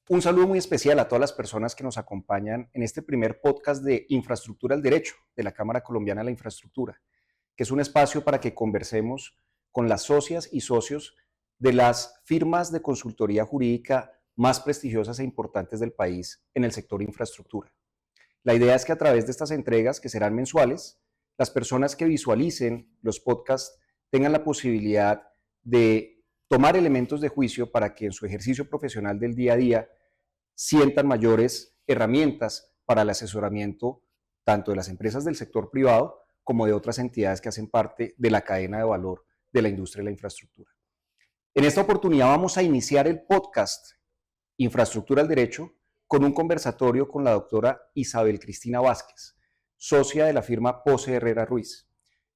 Un saludo muy especial a todas las personas que nos acompañan en este primer podcast de Infraestructura al Derecho de la Cámara Colombiana de la Infraestructura, que es un espacio para que conversemos con las socias y socios de las firmas de consultoría jurídica más prestigiosas e importantes del país en el sector infraestructura. La idea es que a través de estas entregas, que serán mensuales, las personas que visualicen los podcasts tengan la posibilidad de tomar elementos de juicio para que en su ejercicio profesional del día a día sientan mayores herramientas para el asesoramiento tanto de las empresas del sector privado como de otras entidades que hacen parte de la cadena de valor de la industria de la infraestructura. En esta oportunidad vamos a iniciar el podcast Infraestructura al Derecho con un conversatorio con la doctora Isabel Cristina Vázquez, socia de la firma Pose Herrera Ruiz.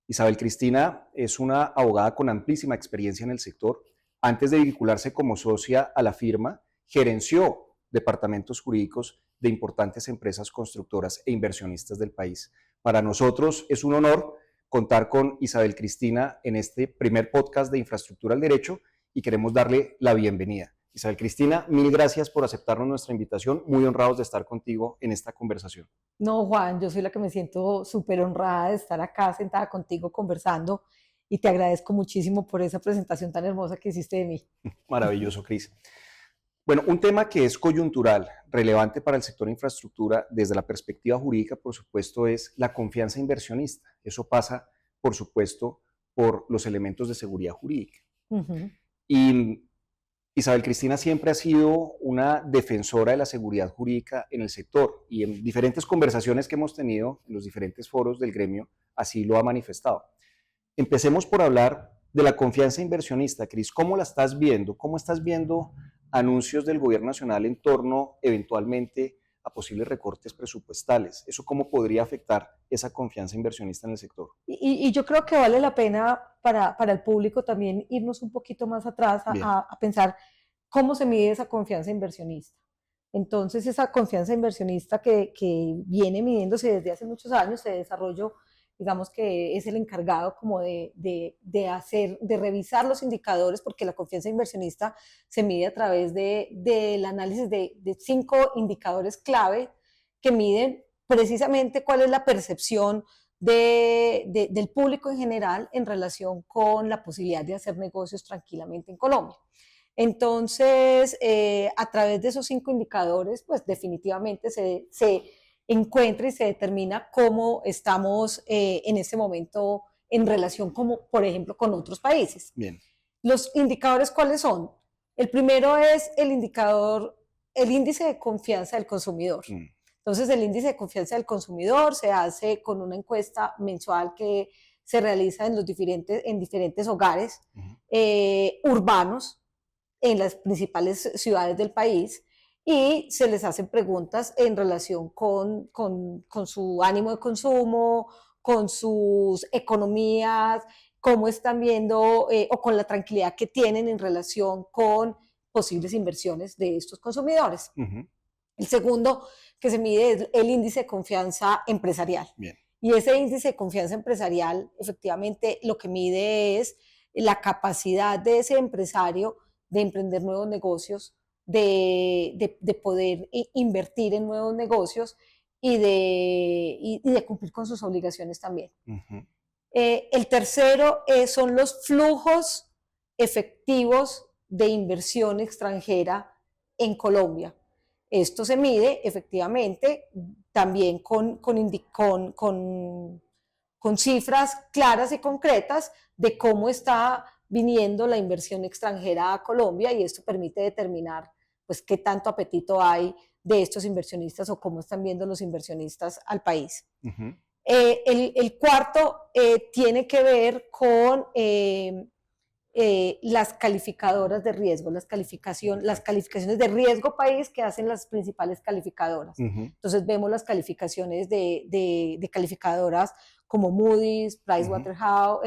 Isabel Cristina es una abogada con amplísima experiencia en el sector. Antes de vincularse como socia a la firma, gerenció departamentos jurídicos de importantes empresas constructoras e inversionistas del país. Para nosotros es un honor contar con Isabel Cristina en este primer podcast de Infraestructura al Derecho y queremos darle la bienvenida. Isabel Cristina, mil gracias por aceptarnos nuestra invitación, muy honrados de estar contigo en esta conversación. No, Juan, yo soy la que me siento súper honrada de estar acá sentada contigo conversando y te agradezco muchísimo por esa presentación tan hermosa que hiciste de mí. Maravilloso, Cris. Bueno, un tema que es coyuntural, relevante para el sector infraestructura desde la perspectiva jurídica, por supuesto, es la confianza inversionista. Eso pasa, por supuesto, por los elementos de seguridad jurídica. Y Isabel Cristina siempre ha sido una defensora de la seguridad jurídica en el sector y en diferentes conversaciones que hemos tenido en los diferentes foros del gremio así lo ha manifestado. Empecemos por hablar de la confianza inversionista. Cris, ¿cómo la estás viendo? ¿Cómo estás viendo anuncios del gobierno nacional en torno eventualmente a posibles recortes presupuestales? ¿Eso cómo podría afectar esa confianza inversionista en el sector? Y yo creo que vale la pena para el público también irnos un poquito más atrás a pensar cómo se mide esa confianza inversionista. Entonces, esa confianza inversionista que viene midiéndose desde hace muchos años, se desarrolló, digamos que es el encargado como de revisar los indicadores, porque la confianza inversionista se mide a través del análisis de 5 indicadores clave que miden precisamente cuál es la percepción del público en general en relación con la posibilidad de hacer negocios tranquilamente en Colombia. Entonces, a través de esos 5 indicadores, pues definitivamente se encuentra y se determina cómo estamos en este momento en relación, como por ejemplo, con otros países. Bien. Los indicadores, ¿cuáles son? El primero es el índice de confianza del consumidor. Entonces, el índice de confianza del consumidor se hace con una encuesta mensual que se realiza en diferentes hogares urbanos en las principales ciudades del país, y se les hacen preguntas en relación con su ánimo de consumo, con sus economías, cómo están viendo o con la tranquilidad que tienen en relación con posibles inversiones de estos consumidores. El segundo que se mide es el índice de confianza empresarial. Bien. Y ese índice de confianza empresarial efectivamente lo que mide es la capacidad de ese empresario de emprender nuevos negocios, de poder invertir en nuevos negocios y de cumplir con sus obligaciones también. El tercero son los flujos efectivos de inversión extranjera en Colombia. Esto se mide efectivamente también con cifras claras y concretas de cómo está viniendo la inversión extranjera a Colombia, y esto permite determinar pues qué tanto apetito hay de estos inversionistas o cómo están viendo los inversionistas al país. El cuarto tiene que ver con las calificadoras de riesgo, las calificaciones de riesgo país que hacen las principales calificadoras. Entonces vemos las calificaciones de calificadoras como Moody's, Pricewaterhouse,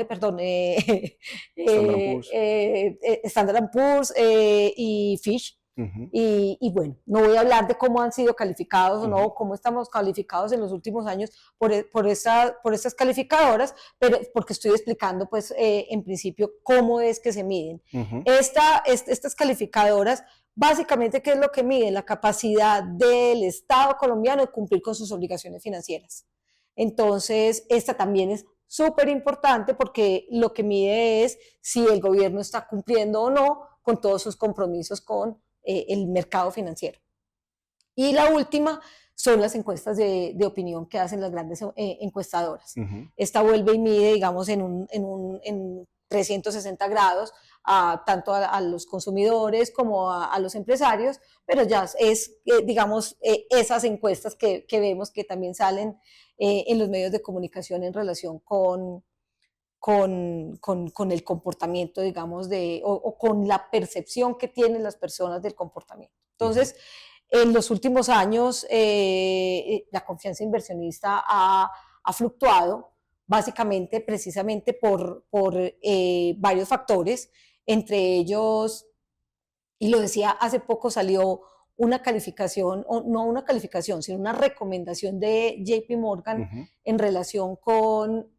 Standard & Poor's y Fitch, Y bueno, no voy a hablar de cómo han sido calificados o no, cómo estamos calificados en los últimos años por estas calificadoras, pero porque estoy explicando, pues, en principio, cómo es que se miden. Estas calificadoras, básicamente, ¿qué es lo que miden? La capacidad del Estado colombiano de cumplir con sus obligaciones financieras. Entonces, esta también es súper importante porque lo que mide es si el gobierno está cumpliendo o no con todos sus compromisos con el mercado financiero. Y la última son las encuestas de opinión que hacen las grandes encuestadoras. Esta vuelve y mide, digamos, en 360 grados tanto a los consumidores como a los empresarios, pero ya es, digamos, esas encuestas que vemos que también salen en los medios de comunicación en relación con el comportamiento, digamos, o con la percepción que tienen las personas del comportamiento. Entonces, en los últimos años, la confianza inversionista ha fluctuado, básicamente, precisamente por varios factores, entre ellos, y lo decía, hace poco salió una calificación, o no una calificación, sino una recomendación de JP Morgan en relación con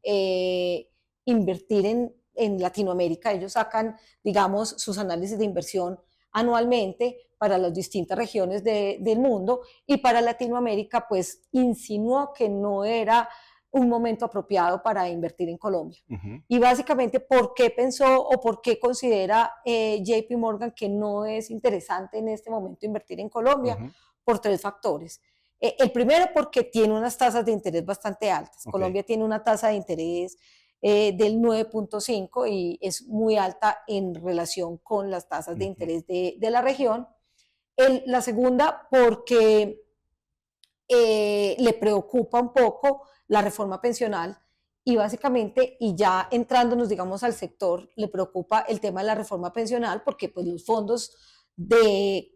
invertir en Latinoamérica. Ellos sacan, digamos, sus análisis de inversión anualmente para las distintas regiones del mundo, y para Latinoamérica, pues, insinuó que no era un momento apropiado para invertir en Colombia. Y básicamente, ¿por qué pensó o por qué considera JP Morgan que no es interesante en este momento invertir en Colombia? Por tres factores. El primero, porque tiene unas tasas de interés bastante altas. Colombia tiene una tasa de interés del 9.5 y es muy alta en relación con las tasas de interés de la región. La segunda, porque le preocupa un poco la reforma pensional, y básicamente, y ya entrándonos, digamos, al sector, le preocupa el tema de la reforma pensional porque, pues, los fondos de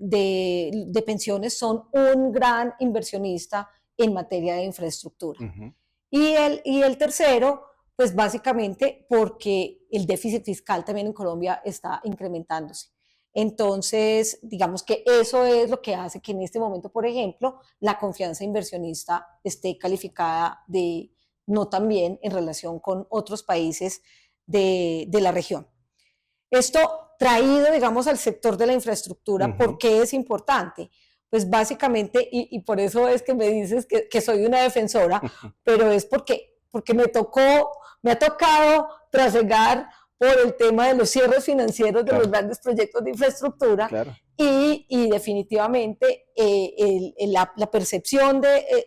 pensiones son un gran inversionista en materia de infraestructura. Y el tercero, pues básicamente porque el déficit fiscal también en Colombia está incrementándose. Entonces, digamos que eso es lo que hace que en este momento, por ejemplo, la confianza inversionista esté calificada de no tan bien en relación con otros países de la región. Esto traído, digamos, al sector de la infraestructura, ¿por qué es importante? Pues básicamente, y por eso es que me dices que soy una defensora, pero es porque me ha tocado trasegar por el tema de los cierres financieros de los grandes proyectos de infraestructura, y definitivamente la percepción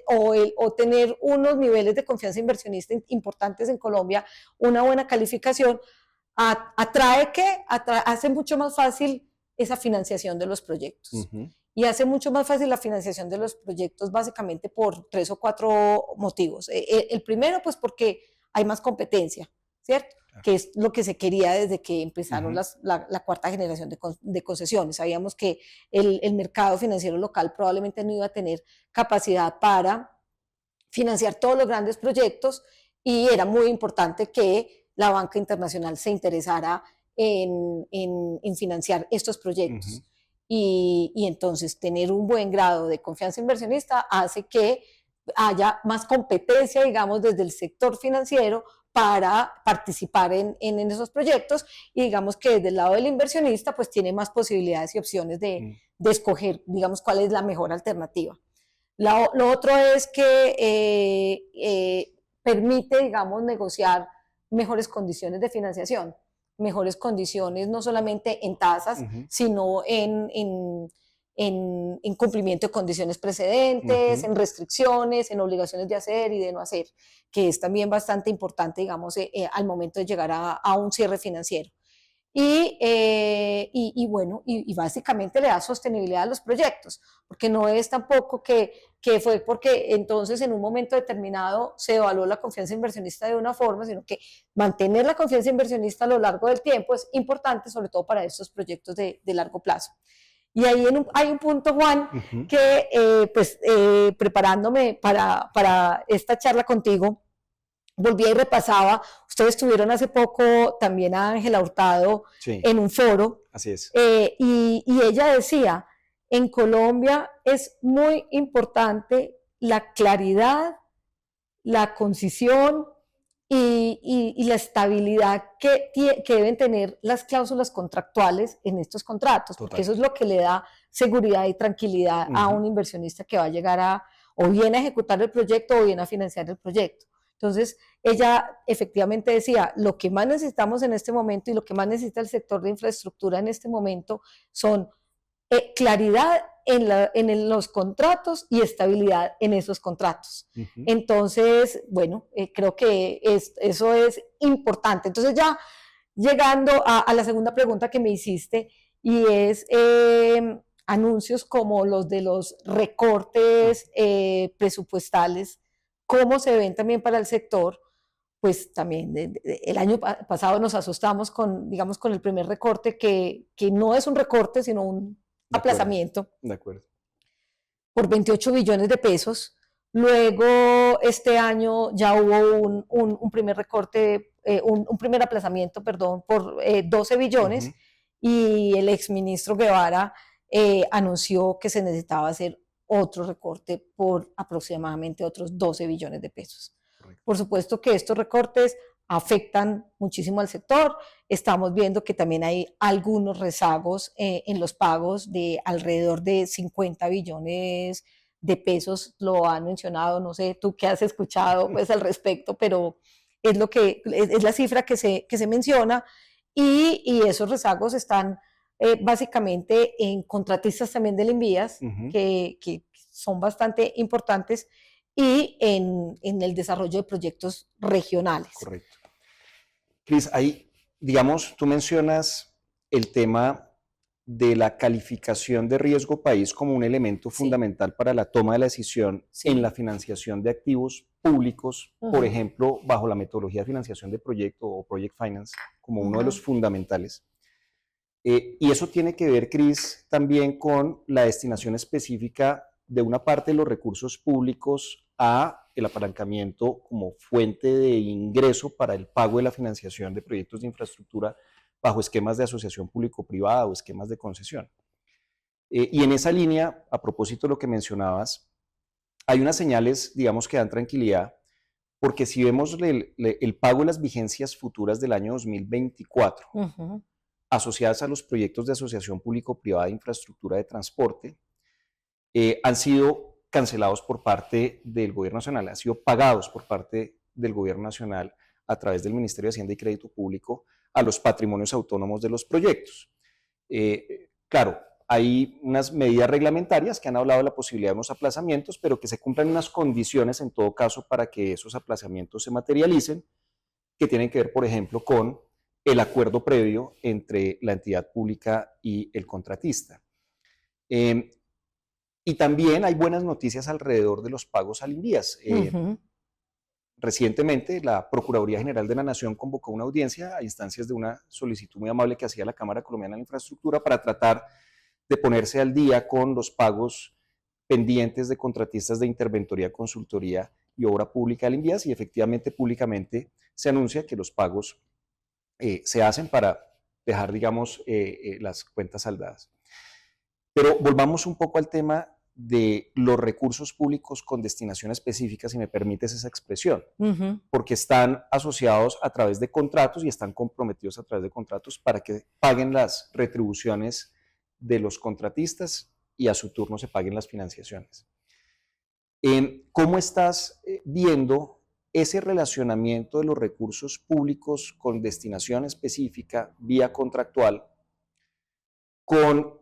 o tener unos niveles de confianza inversionista importantes en Colombia, una buena calificación, hace mucho más fácil esa financiación de los proyectos. Y hace mucho más fácil la financiación de los proyectos básicamente por 3 o 4 motivos. El primero, pues porque hay más competencia, ¿cierto? Que es lo que se quería desde que empezaron la cuarta generación de concesiones. Sabíamos que el mercado financiero local probablemente no iba a tener capacidad para financiar todos los grandes proyectos, y era muy importante que la banca internacional se interesara en financiar estos proyectos. Y entonces tener un buen grado de confianza inversionista hace que haya más competencia, digamos, desde el sector financiero para participar en esos proyectos, y digamos que desde el lado del inversionista pues tiene más posibilidades y opciones de escoger, digamos, cuál es la mejor alternativa. Lo otro es que permite, digamos, negociar mejores condiciones de financiación, mejores condiciones no solamente en tasas, sino en cumplimiento de condiciones precedentes, en restricciones, en obligaciones de hacer y de no hacer, que es también bastante importante, digamos, al momento de llegar a un cierre financiero. Y bueno, y básicamente le da sostenibilidad a los proyectos, porque no es tampoco que fue porque entonces en un momento determinado se evaluó la confianza inversionista de una forma, sino que mantener la confianza inversionista a lo largo del tiempo es importante, sobre todo para estos proyectos de largo plazo. Y ahí hay un punto, Juan, que preparándome para esta charla contigo, volvía y repasaba. Ustedes tuvieron hace poco también a Ángela Hurtado en un foro. Así es. Y ella decía En Colombia es muy importante la claridad, la concisión y la estabilidad que deben tener las cláusulas contractuales en estos contratos, porque eso es lo que le da seguridad y tranquilidad a un inversionista que va a llegar o bien a ejecutar el proyecto o bien a financiar el proyecto. Entonces, ella efectivamente decía, lo que más necesitamos en este momento y lo que más necesita el sector de infraestructura en este momento son claridad en los contratos y estabilidad en esos contratos. Entonces, bueno, creo que eso es importante. Entonces ya llegando a la segunda pregunta que me hiciste, y es anuncios como los de los recortes presupuestales, cómo se ven también para el sector. Pues también el año pasado nos asustamos con, digamos, con el primer recorte, que no es un recorte, sino un aplazamiento. De acuerdo. Por 28 billones de pesos. Luego, este año ya hubo un primer recorte, un primer aplazamiento, perdón, por 12 billones, y el exministro Guevara anunció que se necesitaba hacer otro recorte por aproximadamente otros 12 billones de pesos. Correcto. Por supuesto que estos recortes afectan muchísimo al sector. Estamos viendo que también hay algunos rezagos en los pagos de alrededor de 50 billones de pesos, lo han mencionado, no sé tú qué has escuchado pues al respecto, pero es la cifra que se menciona, y esos rezagos están básicamente en contratistas también del Invías, que son bastante importantes, y en el desarrollo de proyectos regionales. Correcto. Cris, ahí, digamos, tú mencionas el tema de la calificación de riesgo país como un elemento fundamental para la toma de la decisión en la financiación de activos públicos, por ejemplo, bajo la metodología de financiación de proyecto o Project Finance, como uno de los fundamentales. Y eso tiene que ver, Cris, también con la destinación específica de una parte de los recursos públicos a el apalancamiento como fuente de ingreso para el pago de la financiación de proyectos de infraestructura bajo esquemas de asociación público-privada o esquemas de concesión. Y en esa línea, a propósito de lo que mencionabas, hay unas señales, digamos, que dan tranquilidad, porque si vemos el pago de las vigencias futuras del año 2024, asociadas a los proyectos de asociación público-privada de infraestructura de transporte, han sido cancelados por parte del Gobierno Nacional, han sido pagados por parte del Gobierno Nacional a través del Ministerio de Hacienda y Crédito Público a los patrimonios autónomos de los proyectos. Claro, hay unas medidas reglamentarias que han hablado de la posibilidad de unos aplazamientos, pero que se cumplan unas condiciones en todo caso para que esos aplazamientos se materialicen, que tienen que ver, por ejemplo, con el acuerdo previo entre la entidad pública y el contratista. Y también hay buenas noticias alrededor de los pagos al Invías. Recientemente, la Procuraduría General de la Nación convocó una audiencia a instancias de una solicitud muy amable que hacía la Cámara Colombiana de la Infraestructura para tratar de ponerse al día con los pagos pendientes de contratistas de interventoría, consultoría y obra pública al Invías, y efectivamente, públicamente se anuncia que los pagos se hacen para dejar, digamos, las cuentas saldadas. Pero volvamos un poco al tema de los recursos públicos con destinación específica, si me permites esa expresión, porque están asociados a través de contratos y están comprometidos a través de contratos para que paguen las retribuciones de los contratistas y a su turno se paguen las financiaciones. ¿Cómo estás viendo ese relacionamiento de los recursos públicos con destinación específica vía contractual con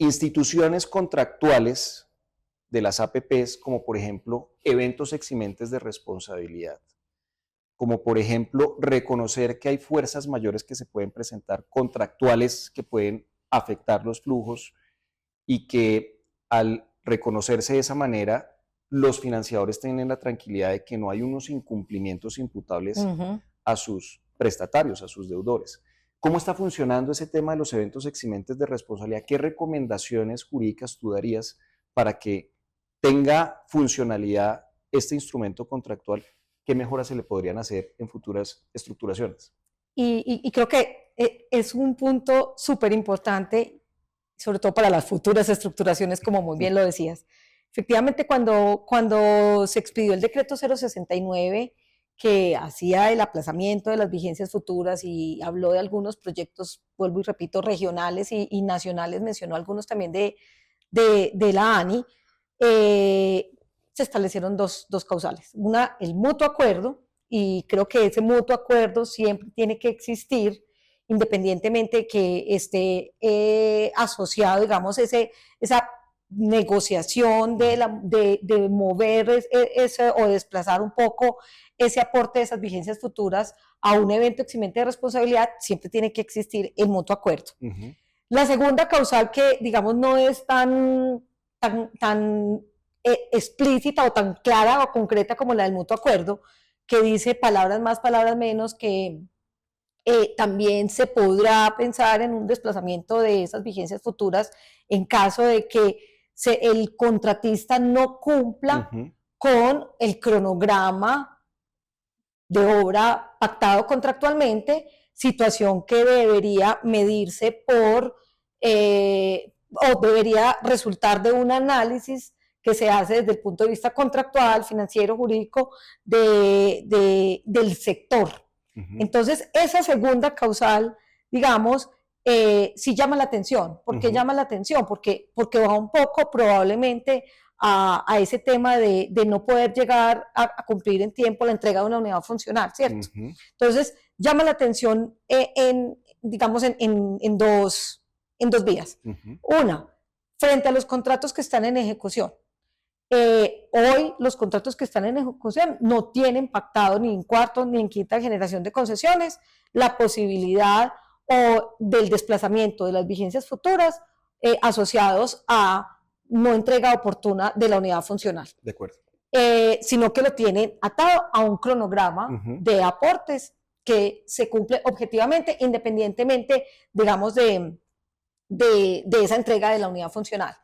instituciones contractuales de las APPs, como por ejemplo eventos eximentes de responsabilidad, como por ejemplo reconocer que hay fuerzas mayores que se pueden presentar contractuales que pueden afectar los flujos y que al reconocerse de esa manera los financiadores tienen la tranquilidad de que no hay unos incumplimientos imputables a sus prestatarios, a sus deudores? ¿Cómo está funcionando ese tema de los eventos eximentes de responsabilidad? ¿Qué recomendaciones jurídicas tú darías para que tenga funcionalidad este instrumento contractual? ¿Qué mejoras se le podrían hacer en futuras estructuraciones? Y creo que es un punto súper importante, sobre todo para las futuras estructuraciones, como muy bien lo decías. Efectivamente, cuando se expidió el decreto 069, que hacía el aplazamiento de las vigencias futuras y habló de algunos proyectos, vuelvo y repito, regionales y nacionales, mencionó algunos también de la ANI, se establecieron dos causales. Una, el mutuo acuerdo, y creo que ese mutuo acuerdo siempre tiene que existir, independientemente de que esté asociado, digamos, esa negociación de mover ese, o desplazar un poco ese aporte de esas vigencias futuras a un evento eximente de responsabilidad, siempre tiene que existir el mutuo acuerdo. La segunda causal, que digamos no es tan explícita o tan clara o concreta como la del mutuo acuerdo, que dice palabras más, palabras menos, que también se podrá pensar en un desplazamiento de esas vigencias futuras en caso de que el contratista no cumpla con el cronograma de obra pactado contractualmente, situación que debería medirse por, o debería resultar de un análisis que se hace desde el punto de vista contractual, financiero, jurídico, del sector. Entonces, esa segunda causal, digamos, sí llama la atención. ¿Por qué llama la atención? Porque va un poco probablemente a ese tema de no poder llegar a cumplir en tiempo la entrega de una unidad funcional, ¿cierto? Entonces, llama la atención digamos, en dos vías. Una, frente a los contratos que están en ejecución. Hoy los contratos que están en ejecución no tienen pactado ni en cuarta ni en quinta generación de concesiones la posibilidad o del desplazamiento de las vigencias futuras asociados a no entrega oportuna de la unidad funcional. De acuerdo. Sino que lo tienen atado a un cronograma de aportes que se cumple objetivamente, independientemente, digamos, de esa entrega de la unidad funcional.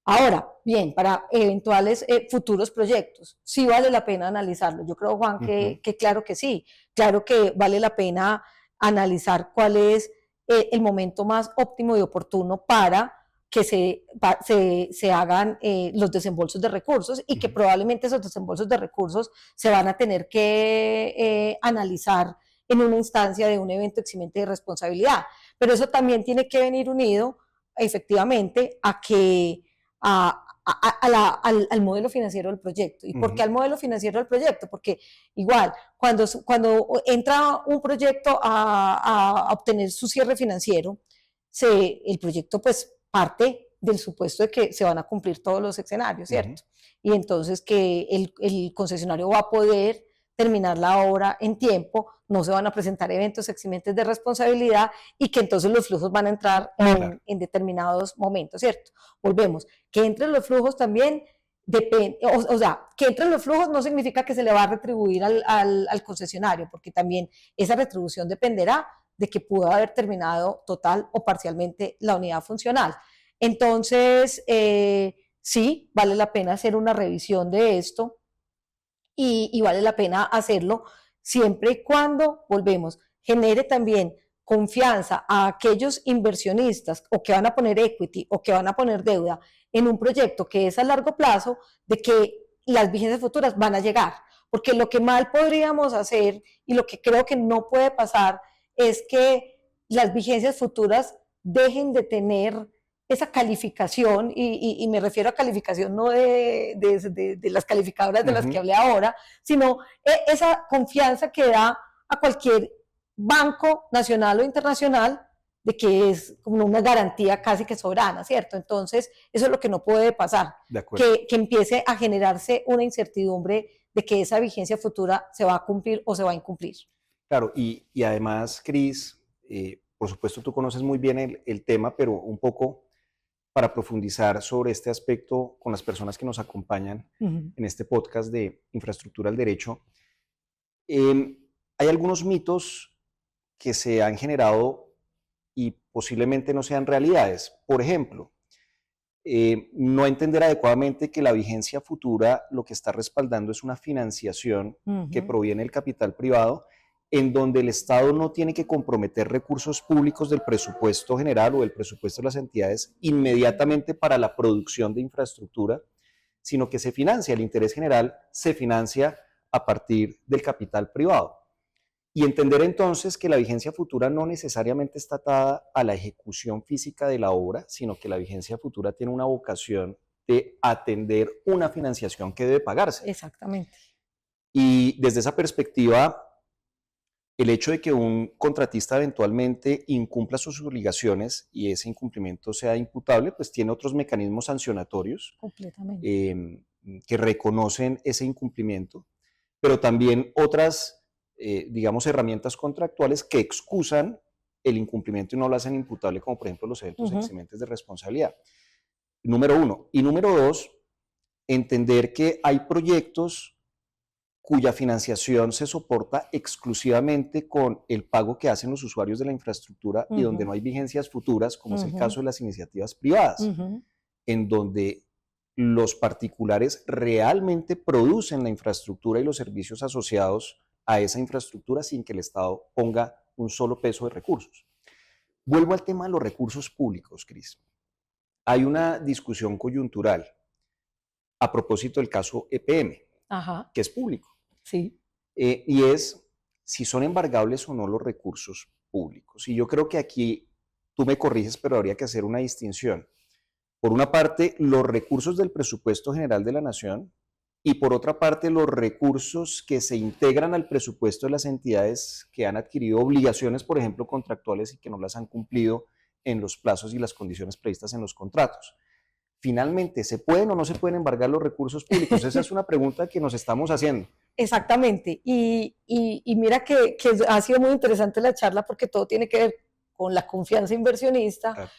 Ahora, bien, para eventuales futuros proyectos, sí vale la pena analizarlo. Yo creo, Juan, que claro que sí. Claro que vale la pena analizar cuál es el momento más óptimo y oportuno para que se hagan los desembolsos de recursos y que probablemente esos desembolsos de recursos se van a tener que analizar en una instancia de un evento eximente de responsabilidad. Pero eso también tiene que venir unido, efectivamente, al modelo financiero del proyecto. ¿Y por qué al modelo financiero del proyecto? Porque igual, cuando entra un proyecto a obtener su cierre financiero, el proyecto pues parte del supuesto de que se van a cumplir todos los escenarios, ¿cierto? Y entonces que el concesionario va a poder terminar la obra en tiempo, no se van a presentar eventos eximentes de responsabilidad y que entonces los flujos van a entrar en determinados momentos, ¿cierto? Volvemos, que entren los flujos también depende, o sea, que entren los flujos no significa que se le va a retribuir al concesionario, porque también esa retribución dependerá de que pudo haber terminado total o parcialmente la unidad funcional. Entonces, sí, vale la pena hacer una revisión de esto y vale la pena hacerlo siempre y cuando, volvemos, genere también confianza a aquellos inversionistas o que van a poner equity o que van a poner deuda en un proyecto que es a largo plazo, de que las vigencias futuras van a llegar. Porque lo que mal podríamos hacer y lo que creo que no puede pasar es que las vigencias futuras dejen de tener esa calificación, y me refiero a calificación no de las calificadoras de las que hablé ahora, sino esa confianza que da a cualquier banco nacional o internacional de que es como una garantía casi que soberana, ¿cierto? Entonces, eso es lo que no puede pasar, que empiece a generarse una incertidumbre de que esa vigencia futura se va a cumplir o se va a incumplir. Claro, y además, Cris, por supuesto tú conoces muy bien el tema, pero un poco para profundizar sobre este aspecto con las personas que nos acompañan en este podcast de Infraestructura al Derecho, hay algunos mitos que se han generado y posiblemente no sean realidades. Por ejemplo, no entender adecuadamente que la vigencia futura lo que está respaldando es una financiación que proviene del capital privado en donde el Estado no tiene que comprometer recursos públicos del presupuesto general o del presupuesto de las entidades inmediatamente para la producción de infraestructura, sino que se financia, el interés general se financia a partir del capital privado. Y entender entonces que la vigencia futura no necesariamente está atada a la ejecución física de la obra, sino que la vigencia futura tiene una vocación de atender una financiación que debe pagarse. Exactamente. Y desde esa perspectiva, el hecho de que un contratista eventualmente incumpla sus obligaciones y ese incumplimiento sea imputable, pues tiene otros mecanismos sancionatorios que reconocen ese incumplimiento, pero también otras, digamos, herramientas contractuales que excusan el incumplimiento y no lo hacen imputable, como por ejemplo los eventos eximentes de responsabilidad. Número uno. Y número dos, entender que hay proyectos cuya financiación se soporta exclusivamente con el pago que hacen los usuarios de la infraestructura y donde no hay vigencias futuras, como es el caso de las iniciativas privadas, en donde los particulares realmente producen la infraestructura y los servicios asociados a esa infraestructura sin que el Estado ponga un solo peso de recursos. Vuelvo al tema de los recursos públicos, Cris. Hay una discusión coyuntural a propósito del caso EPM, que es público. Sí. Y es si son embargables o no los recursos públicos. Y yo creo que aquí, tú me corriges, pero habría que hacer una distinción. Por una parte, los recursos del presupuesto general de la Nación y por otra parte, los recursos que se integran al presupuesto de las entidades que han adquirido obligaciones, por ejemplo, contractuales y que no las han cumplido en los plazos y las condiciones previstas en los contratos. Finalmente, ¿se pueden o no se pueden embargar los recursos públicos? Esa es una pregunta que nos estamos haciendo. Exactamente. Y mira que ha sido muy interesante la charla porque todo tiene que ver con la confianza inversionista. Claro.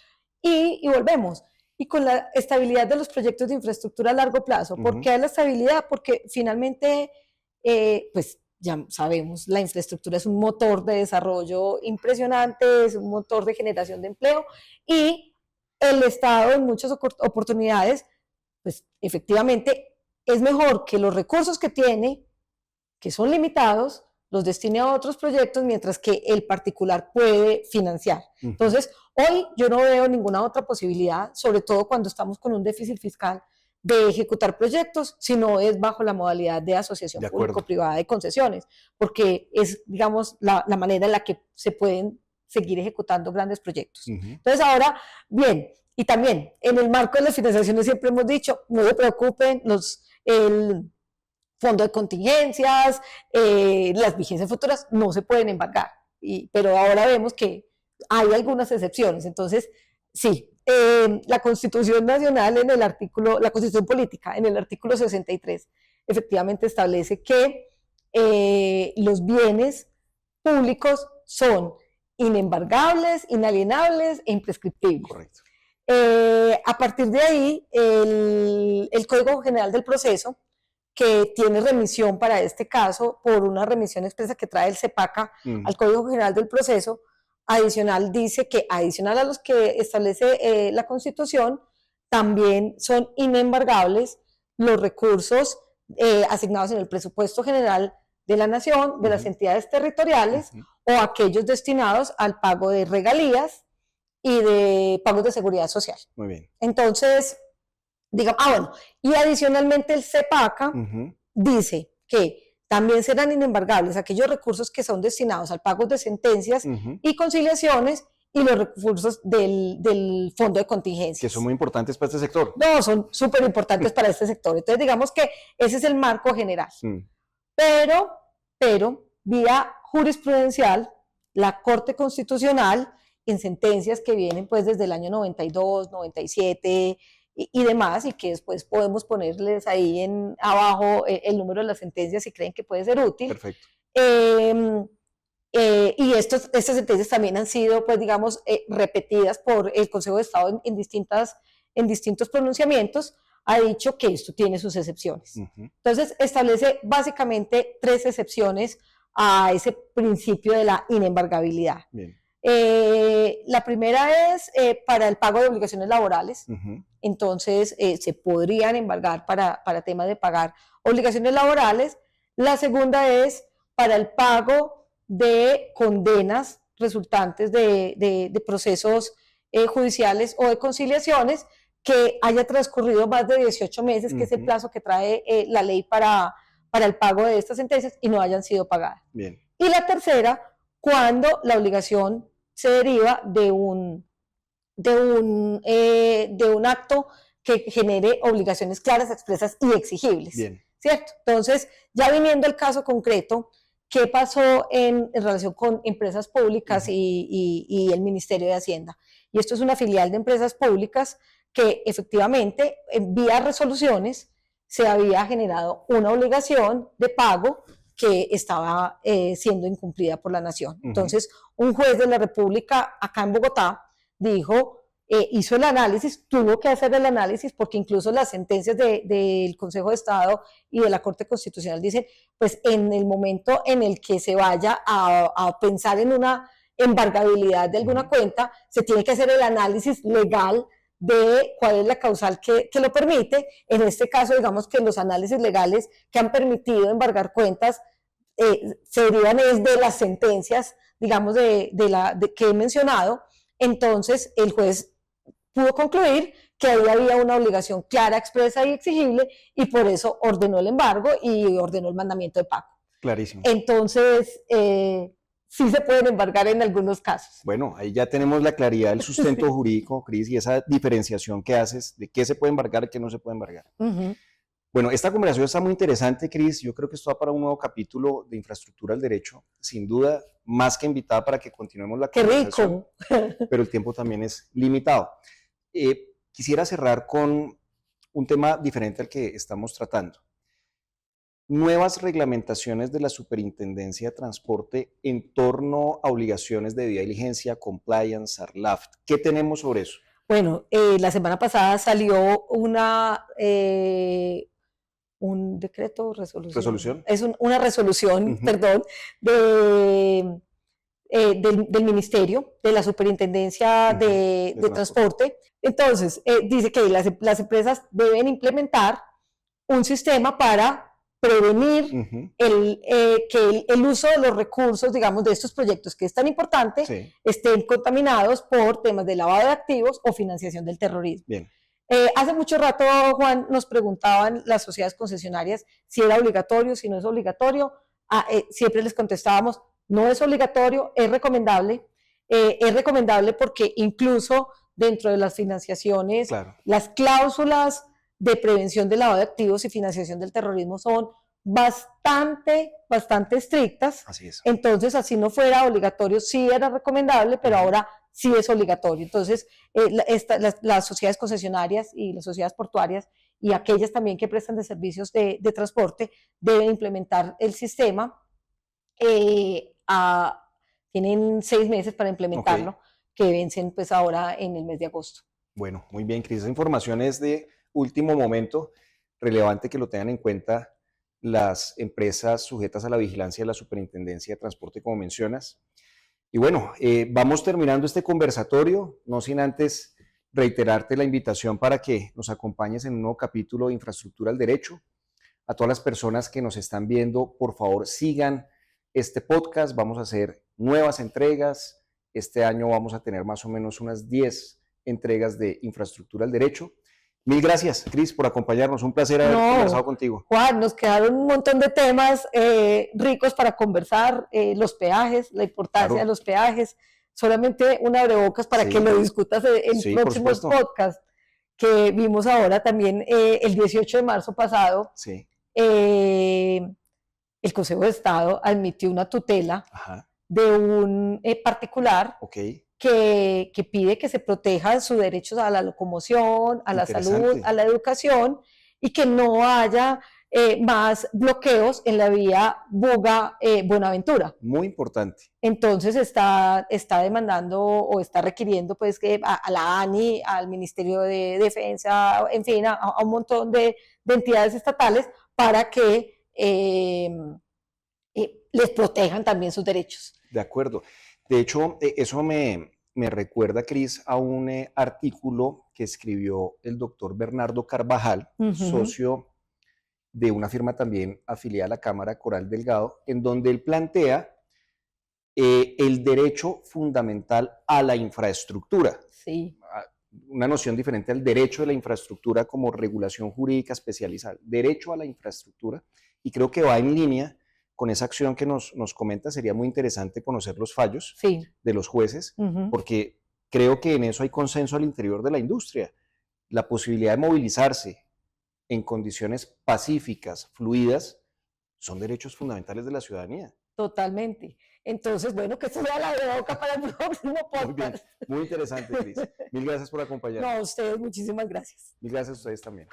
Y volvemos. Y con la estabilidad de los proyectos de infraestructura a largo plazo. ¿Por qué hay la estabilidad? Porque finalmente, pues ya sabemos, la infraestructura es un motor de desarrollo impresionante, es un motor de generación de empleo y el Estado en muchas oportunidades, pues efectivamente es mejor que los recursos que tiene, que son limitados, los destine a otros proyectos, mientras que el particular puede financiar. Entonces, hoy yo no veo ninguna otra posibilidad, sobre todo cuando estamos con un déficit fiscal, de ejecutar proyectos, si no es bajo la modalidad de asociación público-privada de concesiones, porque es, digamos, la manera en la que se pueden seguir ejecutando grandes proyectos. Entonces, ahora, bien, y también en el marco de las financiaciones siempre hemos dicho, no se preocupen, el fondo de contingencias, las vigencias futuras no se pueden embargar, pero ahora vemos que hay algunas excepciones. Entonces, sí, la Constitución Nacional en el artículo, la Constitución Política en el artículo 63 efectivamente establece que los bienes públicos son inembargables, inalienables e imprescriptibles. Correcto. A partir de ahí, el Código General del Proceso, que tiene remisión para este caso por una remisión expresa que trae el CEPACA al Código General del Proceso, adicional dice que adicional a los que establece la Constitución, también son inembargables los recursos asignados en el presupuesto general de la Nación, de las entidades territoriales, o aquellos destinados al pago de regalías y de pagos de seguridad social. Muy bien. Entonces, digamos, bueno, y adicionalmente el CEPACA dice que también serán inembargables aquellos recursos que son destinados al pago de sentencias y conciliaciones y los recursos del fondo de contingencias. Que son muy importantes para este sector. No, son súper importantes para este sector. Entonces, digamos que ese es el marco general. Pero, vía jurisprudencial, la Corte Constitucional, en sentencias que vienen pues desde el año 92, 97 y demás, y que después podemos ponerles ahí abajo el número de las sentencias si creen que puede ser útil. Perfecto. Y estas sentencias también han sido, pues digamos, repetidas por el Consejo de Estado en distintos pronunciamientos, ha dicho que esto tiene sus excepciones. Entonces, establece básicamente 3 excepciones a ese principio de la inembargabilidad. Bien. La primera es para el pago de obligaciones laborales. Entonces, se podrían embargar para temas de pagar obligaciones laborales. La segunda es para el pago de condenas resultantes de procesos judiciales o de conciliaciones que haya transcurrido más de 18 meses, que es el plazo que trae la ley para el pago de estas sentencias, y no hayan sido pagadas. Bien. Y la tercera, cuando la obligación se deriva de un acto que genere obligaciones claras, expresas y exigibles. Bien. ¿Cierto? Entonces, ya viniendo al caso concreto, ¿qué pasó en relación con empresas públicas y el Ministerio de Hacienda? Y esto es una filial de empresas públicas que efectivamente, vía resoluciones, se había generado una obligación de pago que estaba siendo incumplida por la Nación. Entonces, un juez de la República acá en Bogotá dijo, hizo el análisis, tuvo que hacer el análisis, porque incluso las sentencias del Consejo de Estado y de la Corte Constitucional dicen, pues en el momento en el que se vaya a pensar en una embargabilidad de alguna cuenta, se tiene que hacer el análisis legal de cuál es la causal que lo permite. En este caso, digamos que los análisis legales que han permitido embargar cuentas se derivan de las sentencias, digamos, que he mencionado. Entonces, el juez pudo concluir que ahí había una obligación clara, expresa y exigible, y por eso ordenó el embargo y ordenó el mandamiento de pago. Clarísimo. Entonces, sí se pueden embargar en algunos casos. Bueno, ahí ya tenemos la claridad del sustento jurídico, Cris, y esa diferenciación que haces de qué se puede embargar y qué no se puede embargar. Bueno, esta conversación está muy interesante, Cris. Yo creo que esto va para un nuevo capítulo de Infraestructura del Derecho. Sin duda, más que invitada para que continuemos la conversación. ¡Qué rico! Pero el tiempo también es limitado. Quisiera cerrar con un tema diferente al que estamos tratando. Nuevas reglamentaciones de la Superintendencia de Transporte en torno a obligaciones de debida diligencia, compliance, ARLAFT. ¿Qué tenemos sobre eso? Bueno, la semana pasada salió un decreto, resolución. Es una resolución, perdón, del Ministerio, de la Superintendencia de Transporte. Entonces, dice que las empresas deben implementar un sistema para prevenir que el uso de los recursos, digamos, de estos proyectos, que es tan importante, estén contaminados por temas de lavado de activos o financiación del terrorismo. Bien. Hace mucho rato, Juan, nos preguntaban las sociedades concesionarias si era obligatorio, si no es obligatorio. Siempre les contestábamos, no es obligatorio, es recomendable. Es recomendable porque incluso dentro de las financiaciones, las cláusulas de prevención del lavado de activos y financiación del terrorismo son bastante estrictas. Así es. Entonces, así no fuera obligatorio, sí era recomendable, pero ahora sí es obligatorio. Entonces, las sociedades concesionarias y las sociedades portuarias y aquellas también que prestan de servicios de transporte deben implementar el sistema. Tienen 6 meses para implementarlo, que vencen pues ahora en el mes de agosto. Bueno, muy bien, Cris. Esa información es de último momento, relevante que lo tengan en cuenta las empresas sujetas a la vigilancia de la Superintendencia de Transporte, como mencionas. Y bueno, vamos terminando este conversatorio, no sin antes reiterarte la invitación para que nos acompañes en un nuevo capítulo de Infraestructura del Derecho. A todas las personas que nos están viendo, por favor, sigan este podcast. Vamos a hacer nuevas entregas. Este año vamos a tener más o menos unas 10 entregas de Infraestructura del Derecho. Mil gracias, Cris, por acompañarnos. Un placer haber conversado contigo. Juan, nos quedaron un montón de temas ricos para conversar. Los peajes, la importancia de los peajes. Solamente un abrebocas para que lo discutas en próximos podcasts que vimos ahora también el 18 de marzo pasado. El Consejo de Estado admitió una tutela de un particular que pide que se proteja sus derechos a la locomoción, a la salud, a la educación, y que no haya más bloqueos en la vía Buga-Buenaventura. Muy importante. Entonces está demandando o está requiriendo pues que a la ANI, al Ministerio de Defensa, en fin, a un montón de entidades estatales para que les protejan también sus derechos. De acuerdo. De hecho, eso me recuerda, Cris, a un artículo que escribió el doctor Bernardo Carvajal, socio de una firma también afiliada a la Cámara, Coral Delgado, en donde él plantea el derecho fundamental a la infraestructura. Sí. Una noción diferente al derecho de la infraestructura como regulación jurídica especializada. Derecho a la infraestructura, y creo que va en línea con esa acción que nos comenta. Sería muy interesante conocer los fallos de los jueces, porque creo que en eso hay consenso al interior de la industria. La posibilidad de movilizarse en condiciones pacíficas, fluidas, son derechos fundamentales de la ciudadanía. Totalmente. Entonces, bueno, que esto sea la de boca para el próximo podcast. Muy bien, muy interesante, Cris. Mil gracias por acompañarnos. No, a ustedes, muchísimas gracias. Mil gracias a ustedes también.